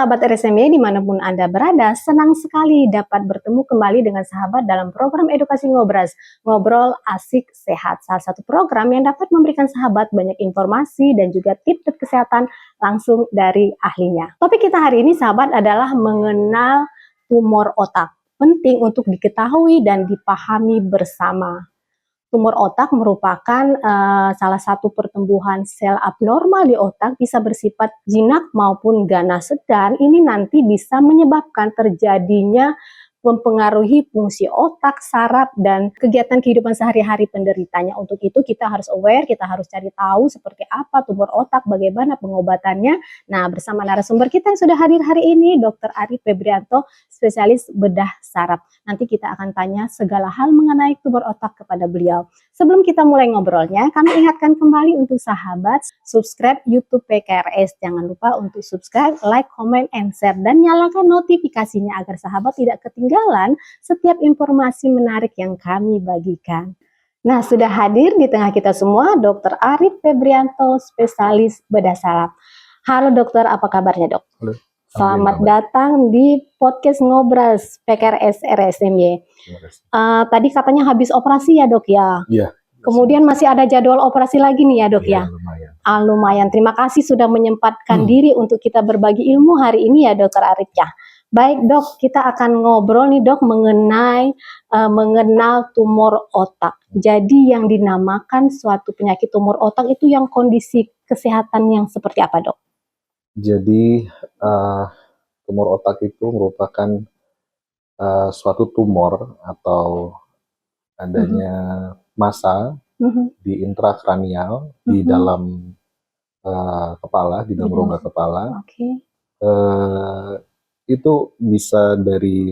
sahabat RSMY dimanapun Anda berada, senang sekali dapat bertemu kembali dengan sahabat dalam program edukasi Ngobras, Ngobrol Asik Sehat. Salah satu program yang dapat memberikan sahabat banyak informasi dan juga tips kesehatan langsung dari ahlinya. Topik kita hari ini sahabat adalah mengenal tumor otak. Penting untuk diketahui dan dipahami bersama. Tumor otak merupakan salah satu pertumbuhan sel abnormal di otak, bisa bersifat jinak maupun ganas, dan ini nanti bisa menyebabkan terjadinya mempengaruhi fungsi otak, saraf, dan kegiatan kehidupan sehari-hari penderitanya. Untuk itu kita harus aware, kita harus cari tahu seperti apa tumor otak, bagaimana pengobatannya. Nah, bersama narasumber kita yang sudah hadir hari ini, Dr. Arif Febrianto, spesialis bedah saraf. Nanti kita akan tanya segala hal mengenai tumor otak kepada beliau. Sebelum kita mulai ngobrolnya, kami ingatkan kembali untuk sahabat, subscribe YouTube PKRS. Jangan lupa untuk subscribe, like, comment, and share, dan nyalakan notifikasinya agar sahabat tidak ketinggalan setiap informasi menarik yang kami bagikan. Nah, sudah hadir di tengah kita semua Dr. Arif Febrianto, spesialis bedah saraf. Halo dokter, apa kabarnya dok? Halo. Selamat datang di podcast Ngobras PKRS RSMY. Tadi katanya habis operasi ya dok ya? Iya. Kemudian masih ada jadwal operasi lagi nih ya dok ya? Lumayan. Lumayan. Terima kasih sudah menyempatkan diri untuk kita berbagi ilmu hari ini ya dokter Arif ya. Baik dok, kita akan ngobrol nih dok mengenai mengenal tumor otak. Jadi yang dinamakan suatu penyakit tumor otak itu yang kondisi kesehatan yang seperti apa dok? Jadi tumor otak itu merupakan suatu tumor atau adanya massa di intrakranial di dalam kepala, di dalam rongga kepala. Okay. Itu bisa dari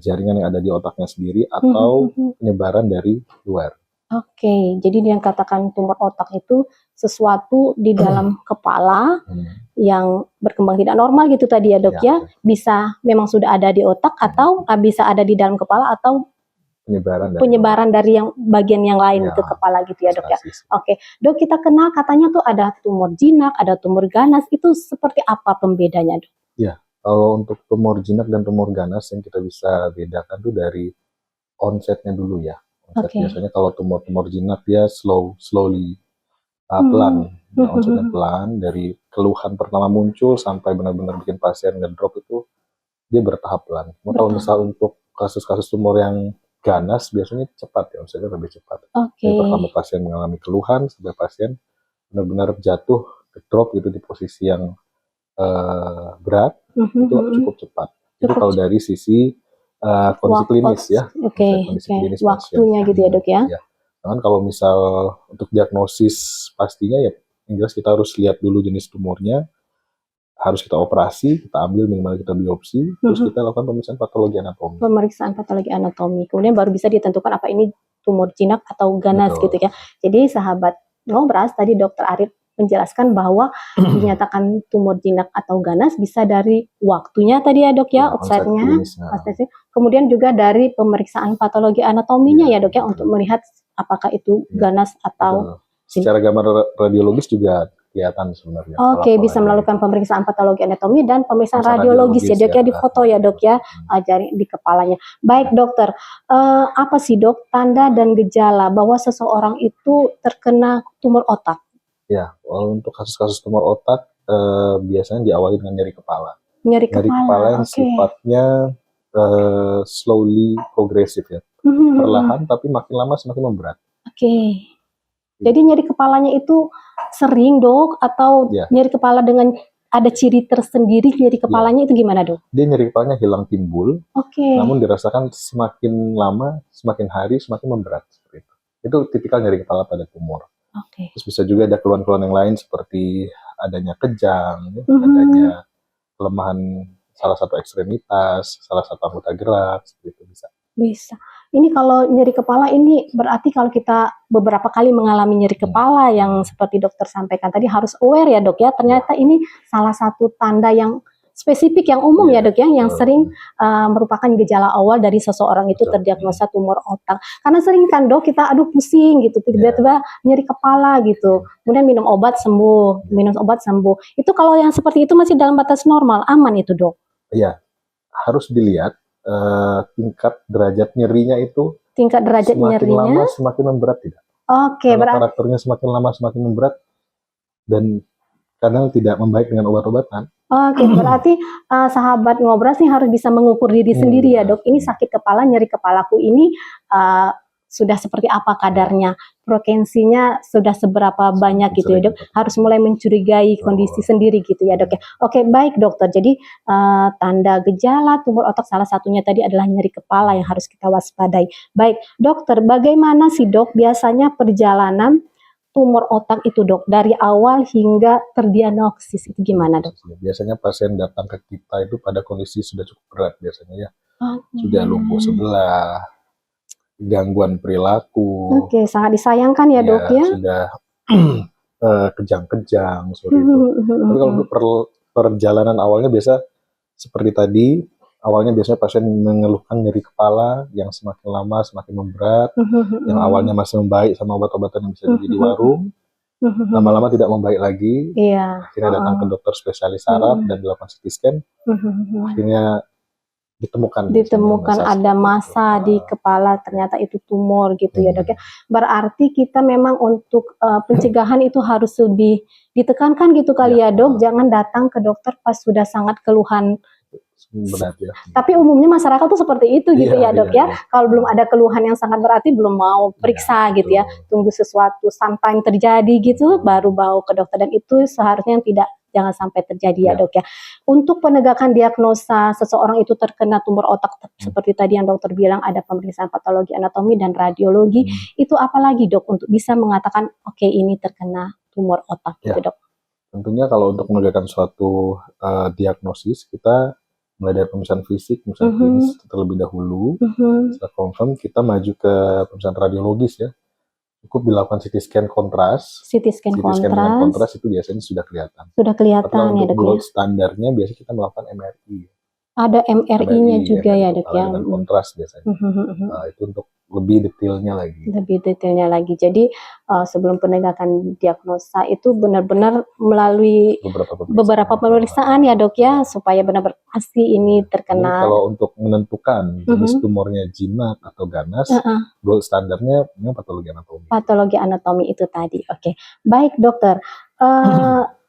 jaringan yang ada di otaknya sendiri atau penyebaran dari luar. Oke, jadi yang katakan tumor otak itu sesuatu di dalam kepala yang berkembang tidak normal gitu tadi ya dok ya. Bisa memang sudah ada di otak atau bisa ada di dalam kepala atau penyebaran dari yang bagian yang lain ke kepala gitu ya dok ya. Oke, dok, kita kenal katanya tuh ada tumor jinak, ada tumor ganas, itu seperti apa pembedanya dok? Ya, kalau untuk tumor jinak dan tumor ganas yang kita bisa bedakan tuh dari onsetnya dulu ya. Biasanya kalau tumor jinak dia slowly pelan, onsetnya pelan, dari keluhan pertama muncul sampai benar-benar bikin pasien ngedrop itu dia bertahap pelan. Kalau misal untuk kasus-kasus tumor yang ganas biasanya cepat ya, onsetnya lebih cepat. Dari pertama pasien mengalami keluhan sampai pasien benar-benar jatuh ngedrop gitu di posisi yang berat, itu cukup cepat. Itu kalau dari sisi kondisi klinis ya, kondisi klinis waktunya pasien. Gitu ya dok ya. Kan kalau misal untuk diagnosis pastinya ya, yang jelas kita harus lihat dulu jenis tumornya, harus kita operasi, kita ambil minimal kita biopsi, terus kita lakukan pemeriksaan patologi anatomi. Pemeriksaan patologi anatomi, kemudian baru bisa ditentukan apa ini tumor jinak atau ganas. Betul. Gitu ya. Jadi sahabat Ngobras, tadi dokter Arif menjelaskan bahwa dinyatakan tumor jinak atau ganas bisa dari waktunya tadi ya dok ya, outside-nya, kemudian juga dari pemeriksaan patologi anatominya ya dok ya, untuk melihat apakah itu ganas atau secara gambar radiologis juga kelihatan sebenarnya. Oke, bisa melakukan pemeriksaan patologi anatomi dan pemeriksaan radiologis ya dok ya, di foto ya dok ya, jari di kepalanya. Baik dokter, apa sih dok tanda dan gejala bahwa seseorang itu terkena tumor otak? Ya, untuk kasus-kasus tumor otak biasanya diawali dengan nyeri kepala. Nyeri kepala yang sifatnya slowly progresif ya, perlahan tapi makin lama semakin memberat. Jadi nyeri kepalanya itu sering dok atau nyeri kepala dengan ada ciri tersendiri nyeri kepalanya itu gimana dok? Dia nyeri kepalanya hilang timbul, namun dirasakan semakin lama, semakin hari semakin memberat seperti itu. Itu tipikal nyeri kepala pada tumor. Terus bisa juga ada keluhan-keluhan yang lain seperti adanya kejang, adanya kelemahan salah satu ekstremitas, salah satu anggota gerak, seperti itu bisa. Bisa. Ini kalau nyeri kepala ini berarti kalau kita beberapa kali mengalami nyeri kepala yang seperti dokter sampaikan tadi harus aware ya dok ya. Ternyata ini salah satu tanda yang spesifik yang umum ya Iya, dok ya, yang betul. sering merupakan gejala awal dari seseorang itu Betul. terdiagnosa tumor otak. Karena sering kan dok kita aduh pusing gitu, tiba-tiba nyeri kepala gitu, kemudian minum obat sembuh, minum obat sembuh. Itu kalau yang seperti itu masih dalam batas normal, aman itu dok? Iya, harus dilihat tingkat derajat nyerinya itu Tingkat derajat semakin nyerinya? lama semakin memberat tidak. Oke, Kalau berarti karakternya semakin lama semakin memberat dan kadang tidak membaik dengan obat-obatan. Oke, berarti sahabat ngobras nih harus bisa mengukur diri sendiri ya dok. Ini sakit kepala, nyeri kepalaku ini sudah seperti apa kadarnya, frekuensinya sudah seberapa banyak gitu ya dok. Harus mulai mencurigai kondisi sendiri gitu ya dok ya. Oke, baik dokter. Jadi tanda gejala tumor otak salah satunya tadi adalah nyeri kepala yang harus kita waspadai. Baik dokter, bagaimana sih dok biasanya perjalanan tumor otak itu dok, dari awal hingga terdiagnosis itu gimana dok? Biasanya pasien datang ke kita itu pada kondisi sudah cukup berat biasanya ya. Oke. Sudah lumpuh sebelah, gangguan perilaku. Oke, sangat disayangkan ya dok ya. Sudah kejang-kejang seperti itu. Tapi kalau untuk perjalanan awalnya biasa seperti tadi, awalnya biasanya pasien mengeluhkan nyeri kepala yang semakin lama semakin memberat, yang awalnya masih membaik sama obat-obatan yang bisa dibeli di warung, lama-lama tidak membaik lagi, akhirnya datang ke dokter spesialis saraf dan dilakukan CT scan, akhirnya ditemukan ada massa di kepala, ternyata itu tumor gitu ya dok ya. Berarti kita memang untuk pencegahan itu harus lebih ditekankan gitu kali ya dok, jangan datang ke dokter pas sudah sangat keluhan. Benar ya. Tapi umumnya masyarakat tuh seperti itu gitu ya dok ya. Kalau belum ada keluhan yang sangat berarti belum mau periksa gitu ya. Tunggu sesuatu sampai terjadi gitu baru bawa ke dokter, dan itu seharusnya jangan sampai terjadi ya dok ya. Untuk penegakan diagnosa seseorang itu terkena tumor otak seperti tadi yang dokter bilang ada pemeriksaan patologi anatomi dan radiologi, itu apalagi dok untuk bisa mengatakan oke, ini terkena tumor otak gitu dok? Tentunya kalau untuk menegakkan suatu diagnosis kita mulai dari pemeriksaan fisik, pemeriksaan klinis terlebih dahulu. Setelah confirm kita maju ke pemeriksaan radiologis ya. Cukup dilakukan CT scan kontras. CT scan dengan kontras itu biasanya sudah kelihatan. Sudah kelihatan ya dok ya. Gold standarnya biasanya kita melakukan MRI. Ada MRI-nya juga ya dok ya. Dengan kontras biasanya. Itu untuk lebih detailnya lagi. Jadi sebelum penegakan diagnosa itu benar-benar melalui beberapa pemeriksaan ya dok ya, supaya benar-benar pasti ini terkena. Kalau untuk menentukan jenis tumornya jinak atau ganas, gold standarnya memang patologi anatomi. Patologi anatomi itu tadi. Oke, baik dokter.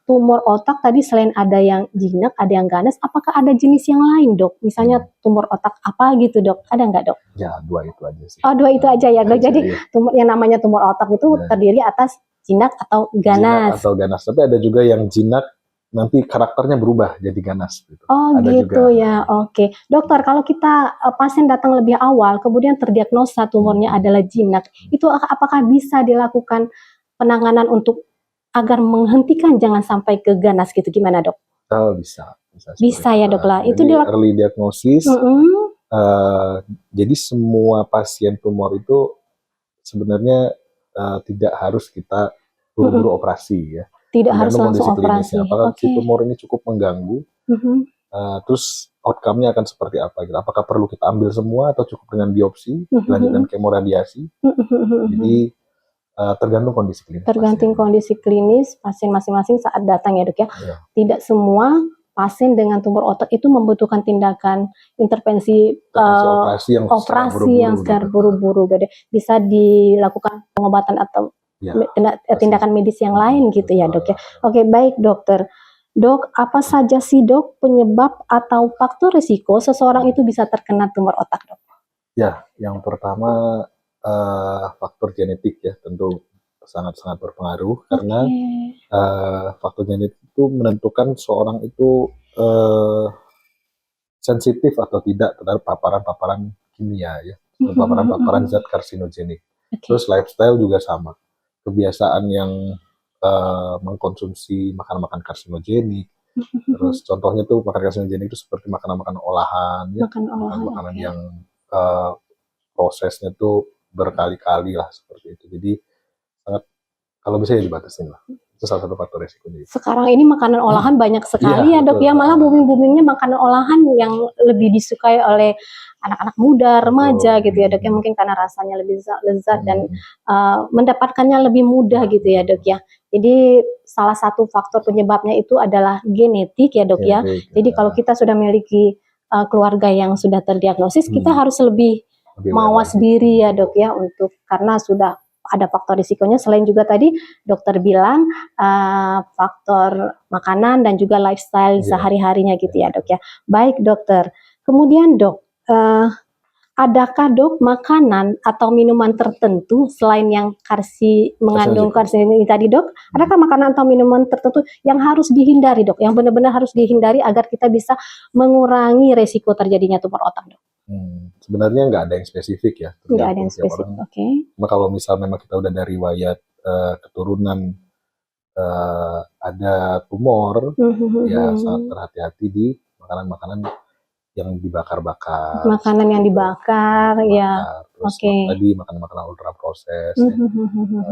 Tumor otak tadi selain ada yang jinak, ada yang ganas, apakah ada jenis yang lain dok? Misalnya tumor otak apa gitu dok? Ada nggak dok? Ya, dua itu aja sih. Oh, dua itu aja ya dok. Jadi tumor yang namanya tumor otak itu terdiri atas jinak atau ganas. Tapi ada juga yang jinak nanti karakternya berubah jadi ganas. Gitu. Oh ada gitu juga. Ya, oke. Dokter, kalau kita pasien datang lebih awal, kemudian terdiagnosa tumornya adalah jinak, itu apakah bisa dilakukan penanganan untuk agar menghentikan jangan sampai ke ganas gitu, gimana dok? Oh, bisa ya dok lah. Itu early diagnosis. Jadi semua pasien tumor itu sebenarnya tidak harus kita buru-buru operasi ya. Tidak harus langsung operasi. Apakah si tumor ini cukup mengganggu? Terus outcome-nya akan seperti apa? Gitu. Apakah perlu kita ambil semua atau cukup dengan biopsi, dilanjutkan kemoradiasi? Jadi tergantung kondisi klinis. Kondisi klinis pasien masing-masing saat datang ya dok ya. Tidak semua pasien dengan tumor otak itu membutuhkan tindakan intervensi operasi yang secara buru-buru. Bisa dilakukan pengobatan atau tindakan medis yang lain gitu ya dok ya. Oke, baik dokter. Dok, apa saja sih dok penyebab atau faktor risiko seseorang itu bisa terkena tumor otak dok? Ya, yang pertama faktor genetik ya tentu sangat-sangat berpengaruh karena faktor genetik itu menentukan seorang itu sensitif atau tidak terhadap paparan-paparan kimia ya, paparan-paparan zat karsinogenik. Terus lifestyle juga sama, kebiasaan yang mengkonsumsi makanan-makanan karsinogenik. Terus contohnya tuh makan karsinogenik itu seperti makanan-makanan olahan ya, makanan yang prosesnya tuh berkali-kali lah seperti itu. Jadi sangat kalau bisa ya dibatasin lah. Itu salah satu faktor resikonya. Sekarang ini makanan olahan banyak sekali Iya, ya dok betul. ya, malah booming-boomingnya makanan olahan yang lebih disukai oleh anak-anak muda, remaja gitu ya dok ya, mungkin karena rasanya lebih lezat dan mendapatkannya lebih mudah gitu ya dok ya. Jadi salah satu faktor penyebabnya itu adalah genetik ya dok ya. Jadi kalau kita sudah memiliki keluarga yang sudah terdiagnosis, kita harus lebih mawas diri ya dok ya, untuk karena sudah ada faktor risikonya. Selain juga tadi dokter bilang faktor makanan dan juga lifestyle sehari-harinya gitu ya dok ya. Baik dokter, kemudian dok, adakah dok makanan atau minuman tertentu selain yang mengandung karsinogen tadi dok? Adakah makanan atau minuman tertentu yang harus dihindari dok? Yang benar-benar harus dihindari agar kita bisa mengurangi resiko terjadinya tumor otak dok? Sebenarnya nggak ada yang spesifik ya. Nggak ada yang spesifik, oke. Cuma kalau misal memang kita udah dari riwayat keturunan ada tumor, ya sangat berhati-hati di makanan-makanan yang dibakar-bakar. Makanan yang dibakar, ya. Terus tadi makanan-makanan ultra proses.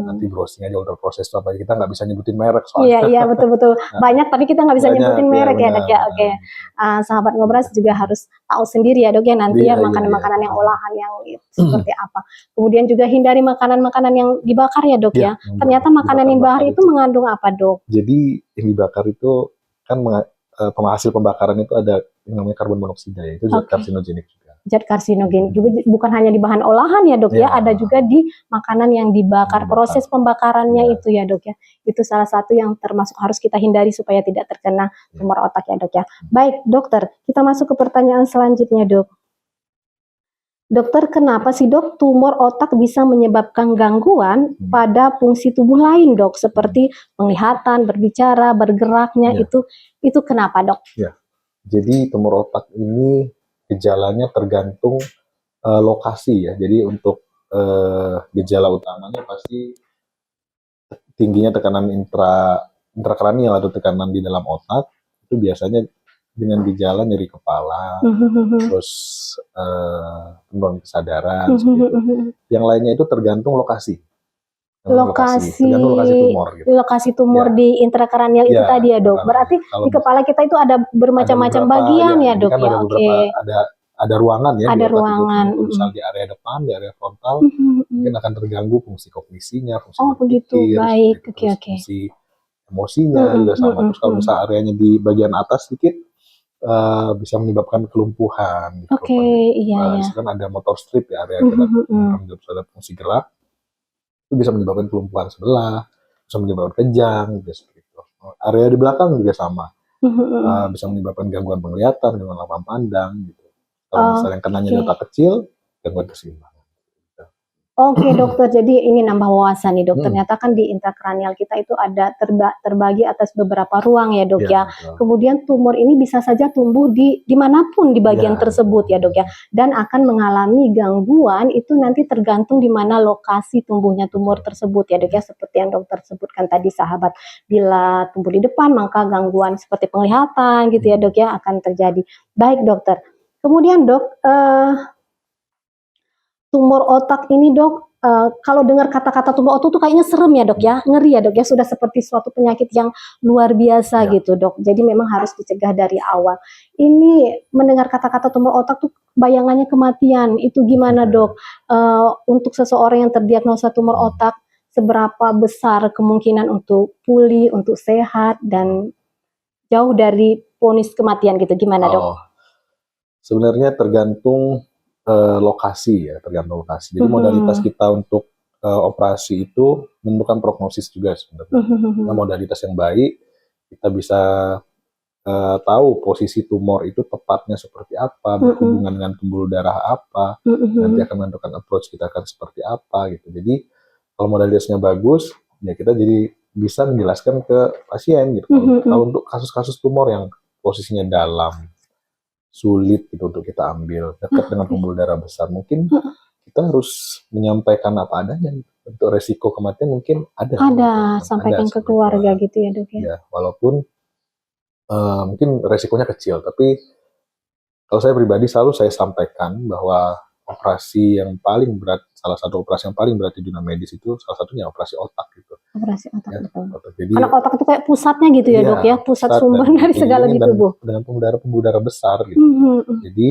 Nanti browsing aja ultra proses itu apa, kita nggak bisa nyebutin merek soalnya. Iya betul-betul. Banyak tapi kita nggak bisa nyebutin merek ya dok ya. Oke. Sahabat Ngobras juga harus tahu sendiri ya dok ya nanti ya makanan-makanan yang olahan yang seperti apa. Kemudian juga hindari makanan-makanan yang dibakar ya dok ya. Ternyata makanan yang dibakar itu mengandung apa dok? Jadi yang dibakar itu kan penghasil pembakaran itu ada yang namanya karbon monoksida, itu zat karsinogenik juga. Zat karsinogenik juga bukan hanya di bahan olahan ya dok ya, ada juga di makanan yang dibakar, proses pembakarannya itu ya dok ya. Itu salah satu yang termasuk harus kita hindari supaya tidak terkena tumor otak ya dok ya. Baik dokter, kita masuk ke pertanyaan selanjutnya dok. Dokter, kenapa sih dok tumor otak bisa menyebabkan gangguan pada fungsi tubuh lain dok, seperti penglihatan, berbicara, bergeraknya, itu kenapa dok? Ya, jadi tumor otak ini gejalanya tergantung lokasi ya. Jadi untuk gejala utamanya pasti tingginya tekanan intrakranial atau tekanan di dalam otak, itu biasanya dengan gejala nyeri kepala, terus penurunan kesadaran, yang lainnya itu tergantung lokasi. Tergantung lokasi tumor, gitu. Lokasi tumor di intrakranial itu tadi ya dok. Berarti di kepala kita itu ada bermacam-macam bagian ya dok ya. Ada ruangan ya. Ada ruangan. Misal di area depan, di area frontal, mungkin akan terganggu fungsi kognisinya, fungsi berpikir, baik, fungsi emosinya juga sama. Terus kalau misal areanya di bagian atas sedikit, bisa menyebabkan kelumpuhan. Gitu. Misalkan ada motor strip ya, area gerak, fungsi gerak, itu bisa menyebabkan kelumpuhan sebelah, bisa menyebabkan kejang, gitu seperti itu. Area di belakang juga sama, bisa menyebabkan gangguan penglihatan, gangguan lapang pandang, gitu. Kalau misalnya kenanya di otak kecil, gangguan keseimbangan. Oke dokter, jadi ini nambah wawasan nih dok. Ternyata kan di intrakranial kita itu ada terbagi atas beberapa ruang ya dok ya. Kemudian tumor ini bisa saja tumbuh di dimanapun di bagian tersebut ya dok ya. Dan akan mengalami gangguan itu nanti tergantung di mana lokasi tumbuhnya tumor tersebut ya dok ya. Seperti yang dokter sebutkan tadi sahabat, bila tumbuh di depan maka gangguan seperti penglihatan gitu ya dok ya akan terjadi. Baik dokter. Kemudian dok, tumor otak ini dok, kalau dengar kata-kata tumor otak tuh kayaknya serem ya dok ya, ngeri ya dok ya, sudah seperti suatu penyakit yang luar biasa gitu dok. Jadi memang harus dicegah dari awal. Ini mendengar kata-kata tumor otak tuh bayangannya kematian, itu gimana dok? Untuk seseorang yang terdiagnosa tumor otak, seberapa besar kemungkinan untuk pulih, untuk sehat, dan jauh dari vonis kematian gitu, gimana dok? Sebenarnya tergantung lokasi ya, tergantung lokasi. Jadi modalitas kita untuk operasi itu menentukan prognosis juga sebenarnya. Nah, modalitas yang baik, kita bisa tahu posisi tumor itu tepatnya seperti apa, berhubungan dengan pembuluh darah apa, nanti akan menentukan approach kita akan seperti apa gitu. Jadi kalau modalitasnya bagus, ya kita jadi bisa menjelaskan ke pasien gitu. Kalau untuk kasus-kasus tumor yang posisinya dalam, sulit gitu untuk kita ambil, dekat dengan pembuluh darah besar, mungkin kita harus menyampaikan apa adanya. Untuk resiko kematian mungkin ada. Sampaikan ke keluarga gitu ya dok ya. Ya, walaupun mungkin resikonya kecil, tapi kalau saya pribadi selalu saya sampaikan bahwa operasi yang paling berat, salah satu operasi yang paling berat di dunia medis itu salah satunya operasi otak gitu. Operasi otak, Ya, betul. otak. Jadi Karena otak itu kayak pusatnya gitu ya iya, dok ya, pusat pusat sumber dan dari segala di dikelilingi tubuh. dengan pembuluh-darah besar gitu. Mhm. Jadi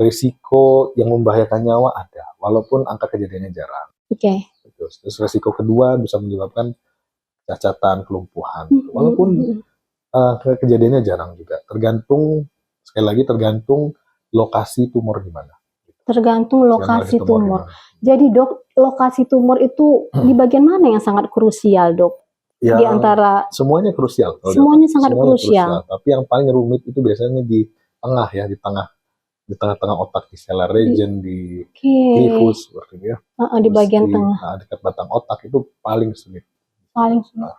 risiko yang membahayakan nyawa ada, walaupun angka kejadiannya jarang. Oke. Terus risiko kedua bisa menyebabkan cacatan, kelumpuhan. Mhm, Walaupun mhm. kejadiannya jarang juga. Tergantung, sekali lagi tergantung lokasi tumor di mana. Tergantung lokasi di tumor. mana. Jadi dok, lokasi tumor itu di bagian mana yang sangat krusial dok? Di Yang antara semuanya krusial kalau di semuanya otak. sangat Semuanya krusial. Tapi yang paling rumit itu biasanya di tengah ya, di tengah-tengah otak, di stellar region, di Oke. clivus seperti itu ya. Di bagian tengah. Dekat batang otak itu paling sulit. Paling sulit.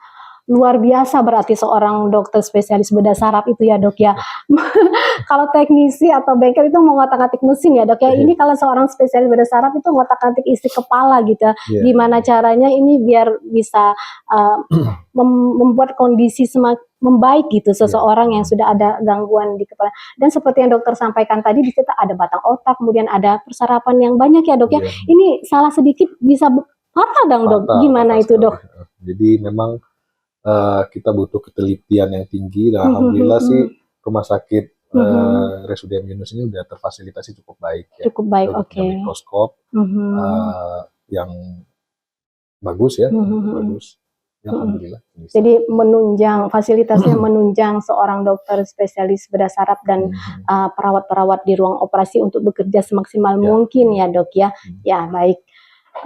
Luar biasa berarti seorang dokter spesialis bedah saraf itu ya dok ya. Kalau teknisi atau bengkel itu mau ngotak-ngatik mesin ya dok ya. Ini kalau seorang spesialis bedah saraf itu ngotak-ngatik isi kepala gitu. Gimana caranya ini biar bisa membuat kondisi semakin membaik gitu seseorang yang sudah ada gangguan di kepala. Dan seperti yang dokter sampaikan tadi, di situ ada batang otak, kemudian ada persarapan yang banyak ya dok ya. Ini salah sedikit bisa fatal dong dok. Gimana itu dok? Jadi memang kita butuh ketelitian yang tinggi. Dan alhamdulillah sih rumah sakit Resudiam Yunus ini udah terfasilitasi cukup baik ya. Cukup baik, oke. Mikroskop yang bagus ya, bagus. Ya, alhamdulillah. Jadi menunjang, fasilitasnya menunjang seorang dokter spesialis bedah saraf dan perawat-perawat di ruang operasi untuk bekerja semaksimal mungkin ya dok ya. Ya baik.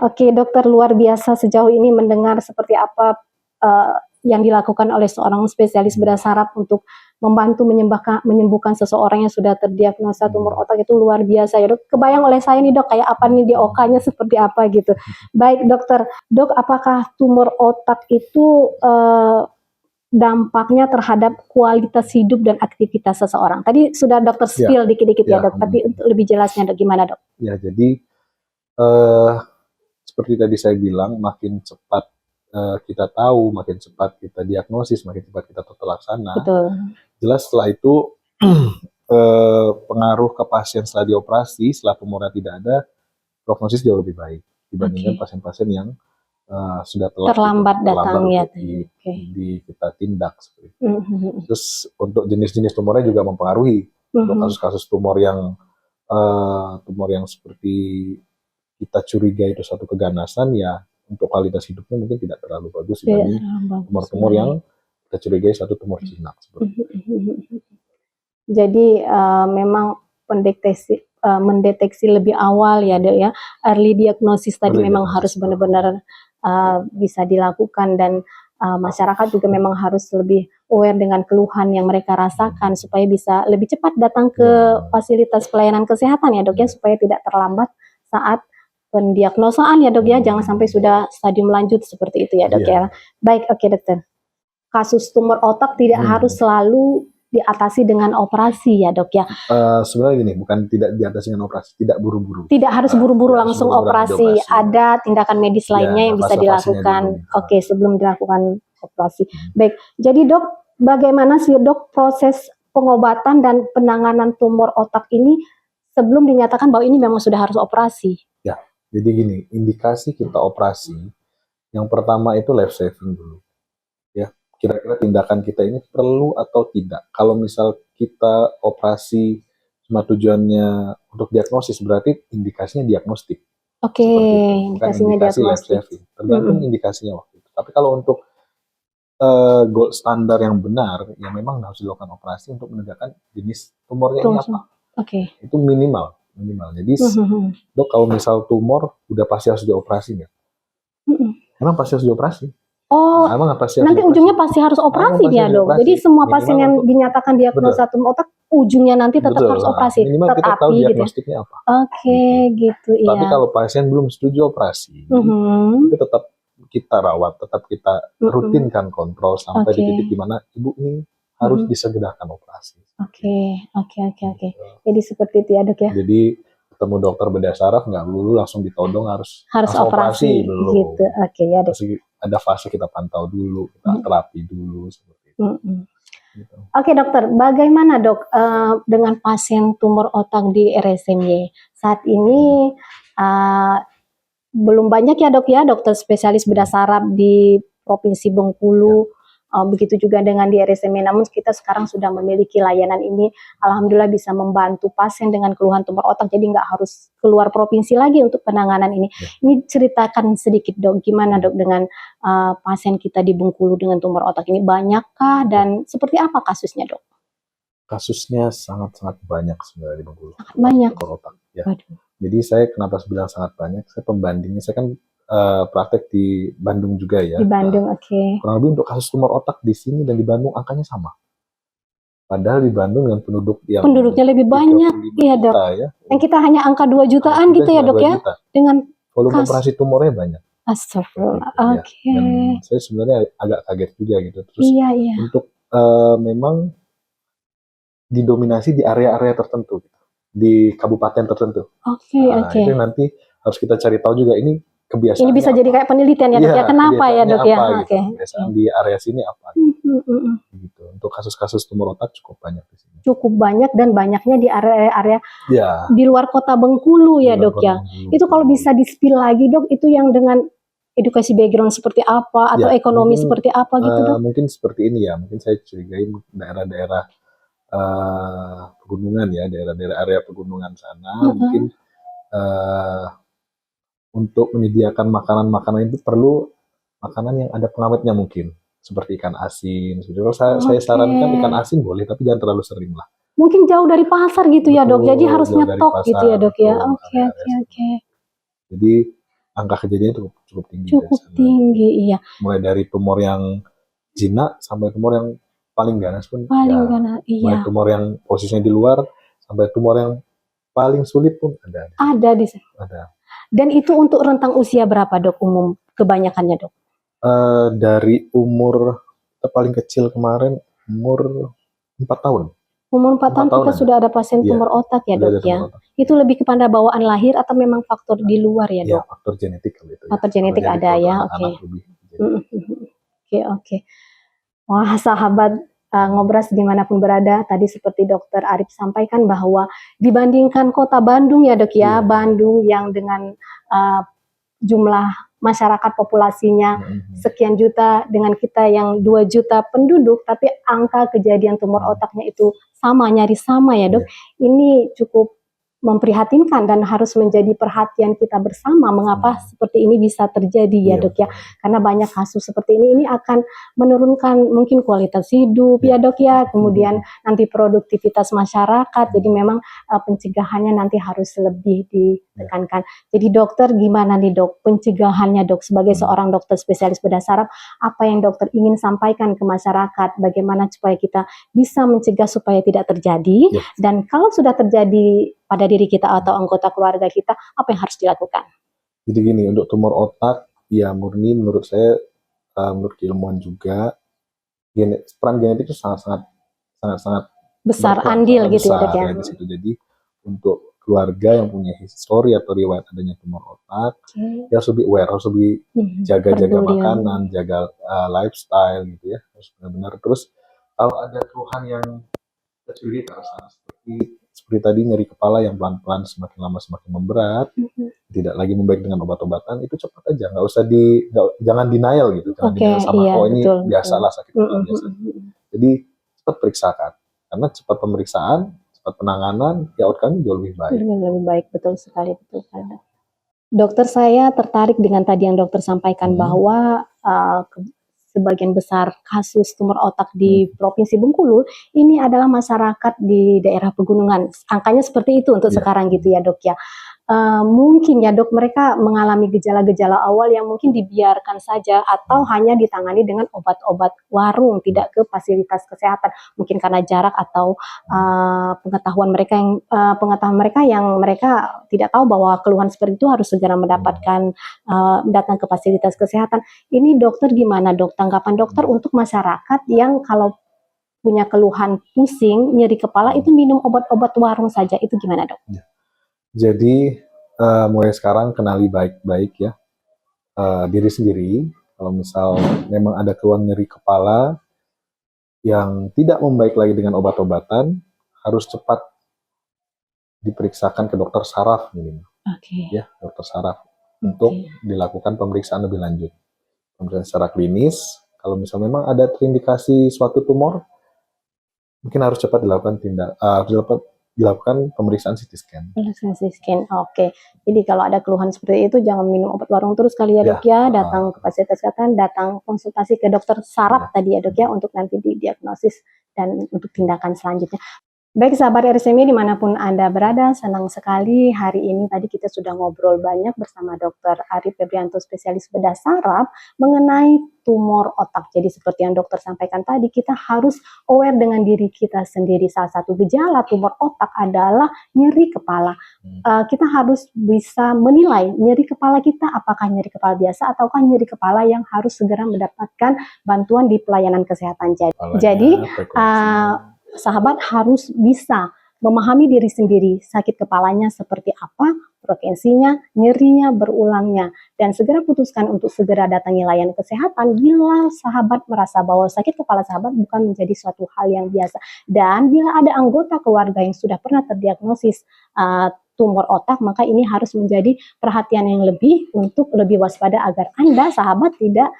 Oke dokter, luar biasa sejauh ini mendengar seperti apa yang dilakukan oleh seorang spesialis bedah saraf untuk membantu menyembuhkan seseorang yang sudah terdiagnosa tumor otak, itu luar biasa ya dok. Kebayang oleh saya nih dok, kayak apa nih di OK-nya seperti apa gitu. Baik dokter, dok apakah tumor otak itu dampaknya terhadap kualitas hidup dan aktivitas seseorang? Tadi sudah dokter spill dikit-dikit ya dok, tapi untuk lebih jelasnya dok gimana dok? Ya jadi seperti tadi saya bilang, makin cepat kita tahu, makin cepat kita diagnosis, makin cepat kita terlaksana. Betul. Jelas setelah itu pengaruh ke pasien setelah dioperasi, setelah tumornya tidak ada, prognosis jauh lebih baik dibandingkan pasien-pasien yang sudah terlambat datang ya. Kita tindak seperti itu. Terus untuk jenis-jenis tumornya juga mempengaruhi. Untuk kasus-kasus tumor yang seperti kita curiga itu satu keganasan, ya untuk kualitas hidupnya mungkin tidak terlalu bagus dibanding tumor-tumor yang kita curigai satu tumor jinak. Jadi memang mendeteksi lebih awal ya dok ya, early diagnosis tadi memang harus benar-benar bisa dilakukan, dan masyarakat juga memang harus lebih aware dengan keluhan yang mereka rasakan supaya bisa lebih cepat datang ke fasilitas pelayanan kesehatan ya dok ya, supaya tidak terlambat saat pendiagnosaan ya dok ya, jangan sampai sudah stadium lanjut seperti itu ya dok ya. Baik, oke dokter. Kasus tumor otak tidak harus selalu diatasi dengan operasi ya dok ya. Sebenarnya gini, bukan tidak diatasi dengan operasi, tidak buru-buru. Tidak harus buru-buru langsung operasi. Ada tindakan medis lainnya yang bisa dilakukan. Oke, sebelum dilakukan operasi. Baik, jadi dok, bagaimana sih dok proses pengobatan dan penanganan tumor otak ini sebelum dinyatakan bahwa ini memang sudah harus operasi? Ya, jadi gini, indikasi kita operasi, yang pertama itu life saving dulu. Ya, kira-kira tindakan kita ini perlu atau tidak. Kalau misal kita operasi cuma tujuannya untuk diagnosis, berarti indikasinya diagnostik. Oke, indikasinya indikasi life saving. Tergantung indikasinya waktu itu. Tapi kalau untuk gold standar yang benar, ya memang harus dilakukan operasi untuk menegakkan jenis tumornya ini apa. Itu minimal. Jadi dok, kalau misal tumor udah pasti harus dioperasi nggak? Emang pasti harus dioperasi? Oh, nanti ujungnya pasti harus operasi dia dok. Jadi semua pasien yang dinyatakan diagnosa tumor otak, ujungnya nanti tetap harus operasi. Minimal kita tahu diagnostiknya apa. Gitu ya. Tapi kalau pasien belum setuju operasi, itu tetap kita rawat, tetap kita rutinkan kontrol sampai di titik dimana ibu ini harus disegerakan operasi. Oke. Jadi seperti itu ya dok ya. Jadi ketemu dokter bedah saraf nggak melulu langsung ditodong harus operasi belum. Gitu. Oke ya dok. Ada fase kita pantau dulu, kita terapi dulu seperti itu. gitu. Oke dokter, bagaimana dok dengan pasien tumor otak di RSMY? Saat ini belum banyak ya dok ya, dokter spesialis bedah saraf di Provinsi Bengkulu. Begitu juga dengan di RSMY, namun kita sekarang sudah memiliki layanan ini. Alhamdulillah bisa membantu pasien dengan keluhan tumor otak, jadi nggak harus keluar provinsi lagi untuk penanganan ini. Ini ceritakan sedikit dok, gimana dok dengan pasien kita di Bengkulu dengan tumor otak ini, banyakkah dan seperti apa kasusnya dok? Kasusnya sangat-sangat banyak sebenarnya di Bengkulu. Sangat banyak. Tumor otak. Ya. Waduh. Jadi saya kenapa bilang sangat banyak? Saya pembandingnya, saya kan praktek di Bandung juga ya. Di Bandung, oke. Kurang lebih untuk kasus tumor otak di sini dan di Bandung angkanya sama. Padahal di Bandung dengan penduduknya lebih banyak, iya dok. Ya. Yang kita hanya angka 2 jutaan gitu ya dok ya. Dengan volume operasi tumornya banyak. Astagfirullah. Ya. Oke. Saya sebenarnya agak kaget juga gitu. Terus iya. untuk memang didominasi di area-area tertentu, gitu. Di kabupaten tertentu. Oke. Itu nanti harus kita cari tahu juga ini kebiasaan. Ini bisa jadi kayak penelitian ya dok ya. Kenapa ya dok ya? Gitu. Kebiasaan di area sini apa? Gitu. Untuk kasus-kasus tumor otak cukup banyak di sini. Cukup banyak dan banyaknya di area-area di luar kota Bengkulu ya dok ya. Itu kalau bisa di-spill lagi dok, itu yang dengan edukasi background seperti apa atau ekonomi mungkin, seperti apa gitu dok? Mungkin seperti ini ya. Mungkin saya curigai daerah-daerah pegunungan ya, daerah-daerah area pegunungan sana mungkin untuk menyediakan makanan-makanan itu perlu makanan yang ada pengawetnya mungkin, seperti ikan asin. Kalau saya sarankan ikan asin boleh, tapi jangan terlalu sering lah. Mungkin jauh dari pasar gitu ya dok, jadi harus nyetok gitu ya dok ya. Oke. Jadi angka kejadiannya cukup tinggi. Cukup tinggi, iya. Mulai dari tumor yang jinak sampai tumor yang paling ganas pun. Ganas, iya. Mulai tumor yang posisinya di luar sampai tumor yang paling sulit pun ada. Ada di sana. Ada. Dan itu untuk rentang usia berapa dok umum kebanyakannya dok? Dari umur paling kecil kemarin umur 4 tahun. Umur 4 tahun kita sudah ada pasien tumor otak ya dok ya? Itu lebih kepada bawaan lahir atau memang faktor di luar ya dok? Iya, faktor genetik kalau itu. Faktor genetik ada ya, oke. Oke. Wah sahabat Ngobras dimanapun berada, tadi seperti dokter Arif sampaikan bahwa dibandingkan kota Bandung ya dok ya, Bandung yang dengan jumlah masyarakat populasinya sekian juta dengan kita yang 2 juta penduduk, tapi angka kejadian tumor otaknya itu nyaris sama ya dok. Ini cukup memprihatinkan dan harus menjadi perhatian kita bersama mengapa seperti ini bisa terjadi ya dok ya, karena banyak kasus seperti ini akan menurunkan mungkin kualitas hidup ya dok ya, kemudian nanti produktivitas masyarakat, jadi memang pencegahannya nanti harus lebih ditekankan. Jadi dokter gimana nih dok pencegahannya dok sebagai seorang dokter spesialis bedah saraf, apa yang dokter ingin sampaikan ke masyarakat, bagaimana supaya kita bisa mencegah supaya tidak terjadi, dan kalau sudah terjadi pada diri kita atau anggota keluarga kita, apa yang harus dilakukan? Jadi gini, untuk tumor otak, ya murni menurut saya, menurut keilmuan juga, peran genetik itu sangat besar andil gitu ya dok ya. Di situ. Jadi untuk keluarga yang punya histori atau riwayat adanya tumor otak, ya harus lebih aware, harus lebih jaga-jaga makanan, jaga lifestyle gitu ya, harus benar-benar. Terus kalau ada keluhan yang terjadi ke arah sana seperti tadi nyeri kepala yang pelan-pelan semakin lama semakin memberat, tidak lagi membaik dengan obat-obatan, itu cepat aja, jangan denial gitu, jangan denial sama ini biasalah sakit kepala biasa. Jadi cepat periksakan, karena cepat pemeriksaan, cepat penanganan, ya outcome jauh lebih baik. Lebih baik, betul sekali. Dokter, saya tertarik dengan tadi yang dokter sampaikan bahwa sebagian besar kasus tumor otak di Provinsi Bengkulu ini adalah masyarakat di daerah pegunungan. Angkanya seperti itu untuk sekarang gitu ya dok ya. Mungkin ya dok mereka mengalami gejala-gejala awal yang mungkin dibiarkan saja atau hanya ditangani dengan obat-obat warung, tidak ke fasilitas kesehatan. Mungkin karena jarak atau pengetahuan mereka yang mereka tidak tahu bahwa keluhan seperti itu harus segera mendapatkan datang ke fasilitas kesehatan. Ini dokter gimana dok? Tanggapan dokter untuk masyarakat yang kalau punya keluhan pusing, nyeri kepala itu minum obat-obat warung saja, itu gimana dok? Jadi mulai sekarang kenali baik-baik ya diri sendiri. Kalau misal memang ada keluhan nyeri kepala, yang tidak membaik lagi dengan obat-obatan, harus cepat diperiksakan ke dokter saraf minimal. Ya, dokter saraf untuk dilakukan pemeriksaan lebih lanjut. Pemeriksaan secara klinis, kalau misalnya memang ada terindikasi suatu tumor, mungkin harus cepat dilakukan pemeriksaan CT scan. Pemeriksaan CT scan, oke. Jadi kalau ada keluhan seperti itu, jangan minum obat warung terus kali ya dok ya. Datang ke fasilitas kesehatan, datang konsultasi ke dokter saraf tadi ya dok ya, untuk nanti didiagnosis dan untuk tindakan selanjutnya. Baik sahabat RSMI dimanapun Anda berada, senang sekali hari ini tadi kita sudah ngobrol banyak bersama Dr. Arif Febrianto, spesialis bedah saraf mengenai tumor otak. Jadi seperti yang dokter sampaikan tadi, kita harus aware dengan diri kita sendiri. Salah satu gejala tumor otak adalah nyeri kepala. Kita harus bisa menilai nyeri kepala kita, apakah nyeri kepala biasa ataukah nyeri kepala yang harus segera mendapatkan bantuan di pelayanan kesehatan. Jadi sahabat harus bisa memahami diri sendiri, sakit kepalanya seperti apa, frekuensinya, nyerinya, berulangnya, dan segera putuskan untuk segera datangi layanan kesehatan bila sahabat merasa bahwa sakit kepala sahabat bukan menjadi suatu hal yang biasa. Dan bila ada anggota keluarga yang sudah pernah terdiagnosis tumor otak, maka ini harus menjadi perhatian yang lebih untuk lebih waspada agar Anda, sahabat, tidak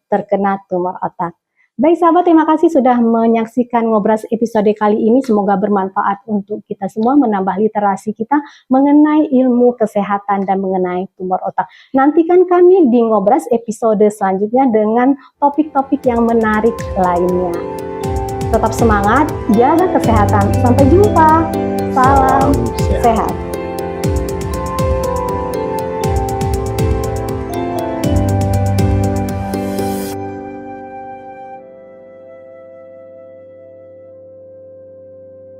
terkena tumor otak. Baik sahabat, terima kasih sudah menyaksikan Ngobras episode kali ini. Semoga bermanfaat untuk kita semua, menambah literasi kita mengenai ilmu kesehatan dan mengenai tumor otak. Nantikan kami di Ngobras episode selanjutnya dengan topik-topik yang menarik lainnya. Tetap semangat, jaga kesehatan. Sampai jumpa. Salam sehat.